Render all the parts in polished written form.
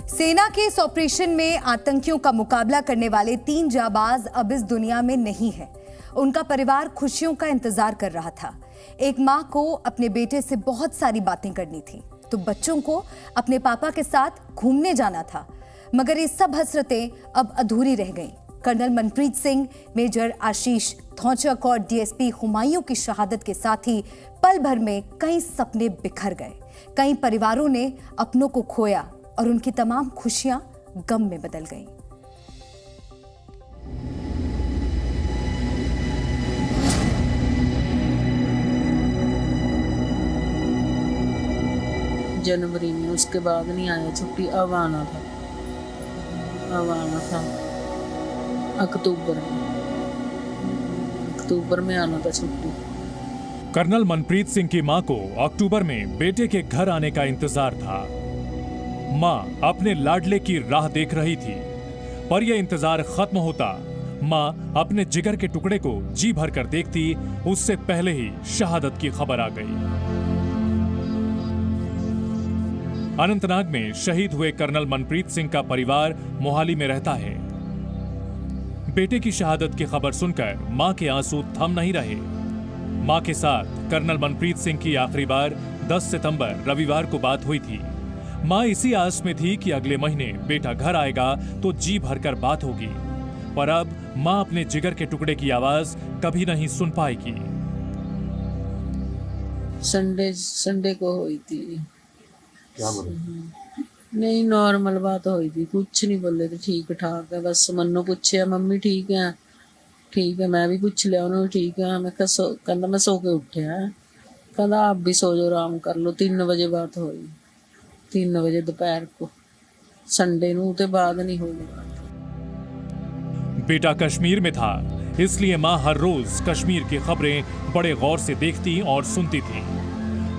सेना के इस ऑपरेशन में आतंकियों का मुकाबला करने वाले 3 जाबाज अब इस दुनिया में नहीं है। उनका परिवार खुशियों का इंतजार कर रहा था। एक माँ को अपने बेटे से बहुत सारी बातें करनी थी, तो बच्चों को अपने पापा के साथ घूमने जाना था, मगर ये सब हसरतें अब अधूरी रह गईं। कर्नल मनप्रीत सिंह, मेजर आशीष थौचक और डीएसपी हुमायूं की शहादत के साथ ही पल भर में कई सपने बिखर गए। कई परिवारों ने अपनों को खोया और उनकी तमाम खुशियां गम में बदल गईं। जनवरी में, उसके बाद नहीं आया छुट्टी। अब आना था अक्टूबर में आना था छुट्टी। कर्नल मनप्रीत सिंह की मां को अक्टूबर में बेटे के घर आने का इंतजार था। मां अपने लाडले की राह देख रही थी, पर यह इंतजार खत्म होता मां अपने जिगर के टुकड़े को जी भर कर देखती, उससे पहले ही शहादत की खबर आ गई। अनंतनाग में शहीद हुए कर्नल मनप्रीत सिंह का परिवार मोहाली में रहता है। बेटे की शहादत की खबर सुनकर मां के आंसू थम नहीं रहे। मां के साथ कर्नल मनप्रीत सिंह की आखिरी बार 10 सितंबर रविवार को बात हुई थी। मां इसी आस में थी कि अगले महीने बेटा घर आएगा तो जी भरकर बात होगी, पर अब मां अपने जिगर के टुकड़े की आवाज कभी नहीं सुन पाएगी। संडे को हुई थी। क्या बोले? नहीं, नॉर्मल बात हुई थी, कुछ नहीं बोले थे, ठीक ठाक है। बस मन्नू पूछे मम्मी ठीक है? ठीक है। मैं भी पूछ लिया उन्होंने, ठीक है। मैं कहता मैं सो के उठे है। कहता आप भी सो जाओ, आराम कर लो। 3 बजे बात हुई, 3 बजे दोपहर को, संडे नू ते बाद नहीं हुई बात। बेटा कश्मीर में था, इसलिए मां हर रोज कश्मीर की खबरें बड़े गौर से देखती और सुनती थी,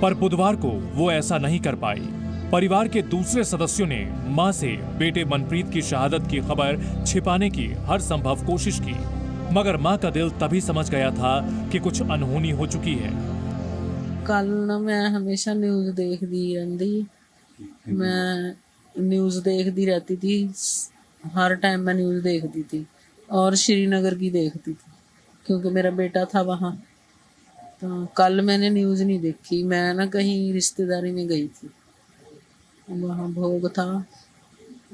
पर बुधवार को वो ऐसा नहीं कर पाई। परिवार के दूसरे सदस्यों ने मां से बेटे मनप्रीत की शहादत की खबर छिपाने की हर संभव कोशिश की, मगर मां का दिल तभी समझ गया था कि कुछ अनहोनी हो चुकी है। कल ना मैं हमेशा न्यूज़ देखती रहती, मैं न्यूज़ देखती रहती थी, हर टाइम मैं न्यूज़ देखती थी और श्रीनगर की देखती थी क्योंकि मेरा बेटा था वहाँ। तो कल मैंने न्यूज़ नहीं देखी, मैं ना कहीं रिश्तेदारी में गई थी, वहाँ भोग था।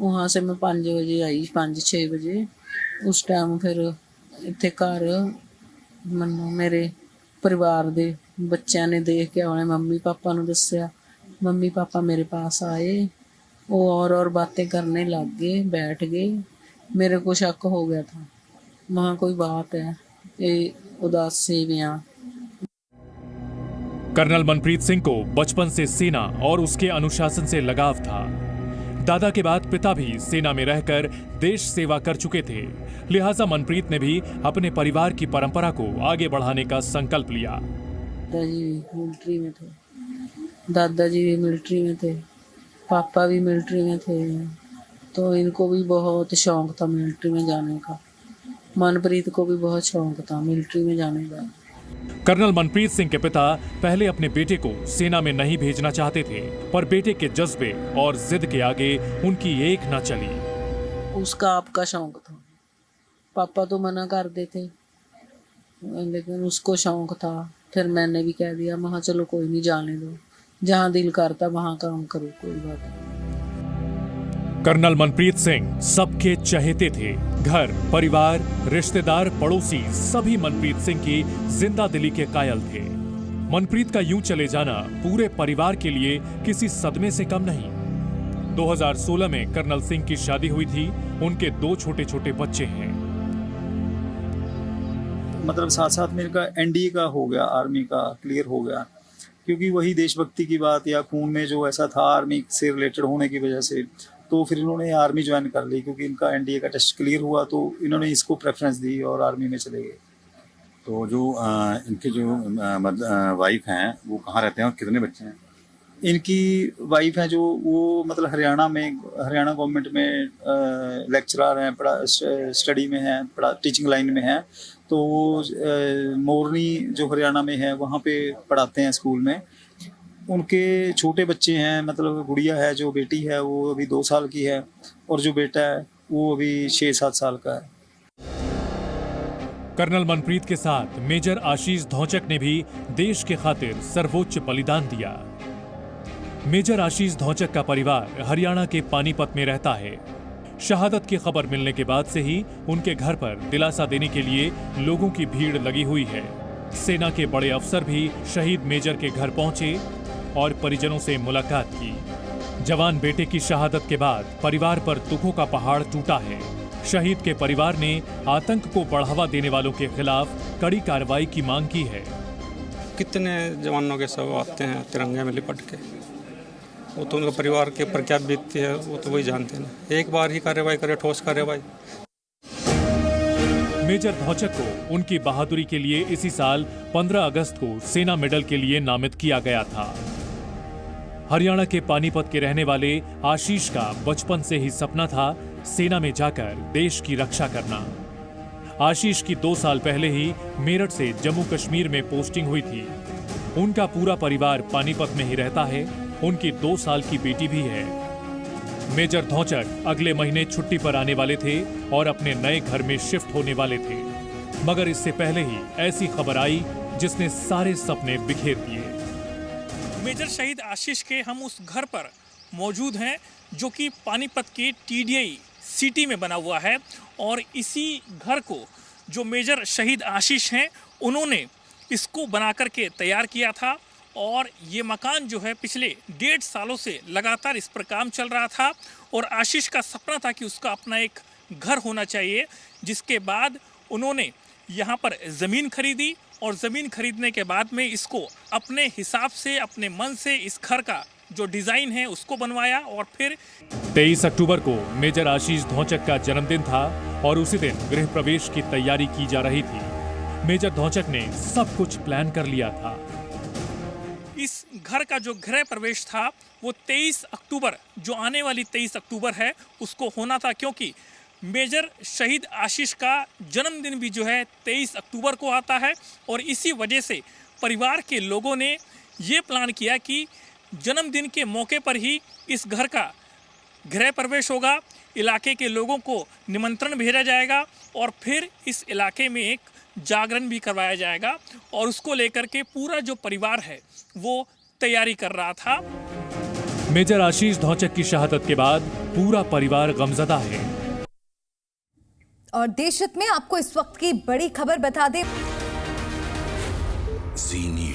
वहाँ से मैं 5 बजे आई, 5-6 बजे। उस टाइम फिर इत्थे घर मन्नू मेरे परिवार दे बच्चों ने देख के उन्हें मम्मी पापा नूं दस्सिया। मम्मी पापा मेरे पास आए, वो और बातें करने लग गए, बैठ गए। मेरे को शक हो गया था, वहाँ कोई बात है, ये उदासी में आ। कर्नल मनप्रीत सिंह को बचपन से सेना और उसके अनुशासन से लगाव था। दादा के बाद पिता भी सेना में रहकर देश सेवा कर चुके थे, लिहाजा मनप्रीत ने भी अपने परिवार की परंपरा को आगे बढ़ाने का संकल्प लिया। दादाजी मिलिट्री में थे, दादाजी भी मिलिट्री में थे, पापा भी मिलिट्री में थे, तो इनको भी बहुत शौक था मिलिट्री में जाने का। मनप्रीत को भी बहुत शौक था मिलिट्री में जाने का। कर्नल मनप्रीत सिंह के पिता पहले अपने बेटे को सेना में नहीं भेजना चाहते थे, पर बेटे के जज्बे और जिद के आगे उनकी एक न चली। उसका आपका शौक था, पापा तो मना कर देते, लेकिन उसको शौक था। फिर मैंने भी कह दिया, मैं चलो कोई नहीं, जाने दो, जहाँ दिल करता वहाँ काम करो, कोई बात नहीं। कर्नल मनप्रीत सिंह सबके चहेते थे। घर, परिवार, रिश्तेदार, पड़ोसी सभी मनप्रीत सिंह की जिंदा दिली के कायल थे। मनप्रीत का यूं चले जाना पूरे परिवार के लिए किसी सदमे से कम नहीं। 2016 में कर्नल सिंह की शादी हुई थी, उनके 2 छोटे छोटे बच्चे हैं। मतलब साथ साथ मेरे का एनडीए का हो गया, आर्मी का क्लियर हो गया, क्योंकि वही देशभक्ति की बात या खून में जो ऐसा था आर्मी से रिलेटेड होने की वजह से, तो फिर इन्होंने आर्मी ज्वाइन कर ली क्योंकि इनका एनडीए का टेस्ट क्लियर हुआ, तो इन्होंने इसको प्रेफरेंस दी और आर्मी में चले गए। तो जो इनके जो वाइफ हैं वो कहाँ रहते हैं और कितने बच्चे हैं? इनकी वाइफ हैं जो वो मतलब हरियाणा गवर्नमेंट में लेक्चरर हैं, स्टडी में हैं, टीचिंग लाइन में हैं। तो वो मोरनी जो हरियाणा में है वहाँ पे पढ़ाते हैं स्कूल में। उनके छोटे बच्चे हैं, मतलब गुड़िया है, जो बेटी है वो अभी 2 साल की है, और जो बेटा है वो अभी 6-7 साल का है। कर्नल मनप्रीत के साथ मेजर आशीष धौचक ने भी देश के खातिर सर्वोच्च बलिदान दिया। मेजर आशीष धौचक का परिवार हरियाणा के पानीपत में रहता है। शहादत की खबर मिलने के बाद से ही उनके घर पर दिलासा देने के लिए लोगों की भीड़ लगी हुई है। सेना के बड़े अफसर भी शहीद मेजर के घर पहुंचे और परिजनों से मुलाकात की। जवान बेटे की शहादत के बाद परिवार पर दुखों का पहाड़ टूटा है। शहीद के परिवार ने आतंक को बढ़ावा देने वालों के खिलाफ कड़ी कार्रवाई की मांग की है। कितने जवानों के शव आते हैं तिरंगे में लिपट के, वो तो उनका परिवार के ऊपर क्या बीतती है वो तो वही जानते हैं। एक बार ही कार्रवाई करे, ठोस कार्रवाई। मेजर धौचक को उनकी बहादुरी के लिए इसी साल 15 अगस्त को सेना मेडल के लिए नामित किया गया था। हरियाणा के पानीपत के रहने वाले आशीष का बचपन से ही सपना था सेना में जाकर देश की रक्षा करना। आशीष की 2 साल पहले ही मेरठ से जम्मू कश्मीर में पोस्टिंग हुई थी। उनका पूरा परिवार पानीपत में ही रहता है। उनकी 2 साल की बेटी भी है। मेजर धौचक अगले महीने छुट्टी पर आने वाले थे और अपने नए घर में शिफ्ट होने वाले थे, मगर इससे पहले ही ऐसी खबर आई जिसने सारे सपने बिखेर दिए। मेजर शहीद आशीष के हम उस घर पर मौजूद हैं जो कि पानीपत के टीडीआई सिटी में बना हुआ है, और इसी घर को जो मेजर शहीद आशीष हैं उन्होंने इसको बना करके तैयार किया था। और ये मकान जो है पिछले 1.5 सालों से लगातार इस पर काम चल रहा था, और आशीष का सपना था कि उसका अपना एक घर होना चाहिए। जिसके बाद उन्होंने यहाँ पर ज़मीन खरीदी, और ज़मीन खरीदने के बाद में इसको अपने हिसाब से, अपने मन से इस घर का जो डिज़ाइन है उसको बनवाया। और फिर 23 अक्टूबर को मेजर आशीष धौचक का जन्मदिन था और उसी दिन गृह प्रवेश की तैयारी की जा रही थी। मेजर धौचक ने सब कुछ प्लान कर लिया था। इस घर का जो गृह प्रवेश था वो 23 अक्टूबर, जो आने वाली 23 अक्टूबर है, उसको होना था, क्योंकि मेजर शहीद आशीष का जन्मदिन भी जो है 23 अक्टूबर को आता है। और इसी वजह से परिवार के लोगों ने ये प्लान किया कि जन्मदिन के मौके पर ही इस घर का गृह प्रवेश होगा, इलाके के लोगों को निमंत्रण भेजा जाएगा, और फिर इस इलाके में एक जागरण भी करवाया जाएगा। और उसको लेकर के पूरा जो परिवार है वो तैयारी कर रहा था। मेजर आशीष धौचक की शहादत के बाद पूरा परिवार गमजदा है। और देश हित में आपको इस वक्त की बड़ी खबर बता दें। जी न्यूज़।